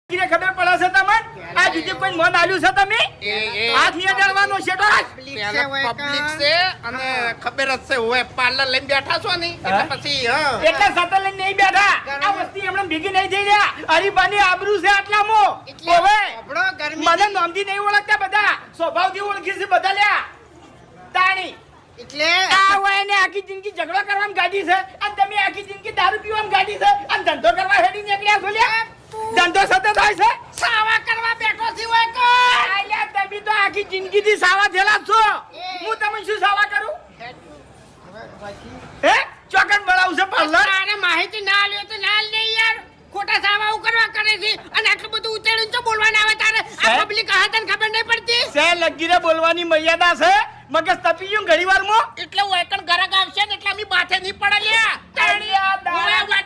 કિને ખબર પડે છે તમને આ જુદી કોઈ મન આલ્યું છે તમે હાથ નહીં અડાડવાનો છે તો પબ્લિક છે અને ખબર જ છે ઓય પાર્લર લઈને બેઠા છો ને એટલે પછી એટલે સતર લઈને નહીં બેઠા આ વસ્તી હમણાં ભેગી નહીં થઈ રહ્યા હરીબાની આબરૂ છે આટલામાં ઓવે મને નામથી નહીં ઓળખતા બધા સ્વભાવથી ઓળખી છે બધા લ્યા તાણી એટલે આ હોય ને આખી જિંદગી ઝઘડો કરવાની ગાડી છે અને તમે આખી જિંદગી દારૂ પીવાની ગાડી છે અને ધંધો કરવા હેડી નીકળ્યા છો લ્યા ધંધો સતત હોય છે સાવા કરવા બેઠો છે ઓય કોણ આલ્યા તમે તો આખી જિંદગી થી સાવા થેલા છો હું તમને શું સાવા કરું હે ચોકન બળાવું છે પાર્લર અરે માહિતી ના લ્યો તો ના લે યાર ખોટા સાવા કરવા કરે છે અને આટલું બધું ઉતેડીને તો બોલવાના આવે તારે આ પબ્લિક હાથન ખબર નહીં પડતી સે લગીરે બોલવાની મર્યાદા છે મગજ તપી ગયું ઘણી વારમાં એટલે વેકણ ઘરાક આવશે ને એટલે અમે માથે નહીં પડે લ્યા તાળિયા દાડા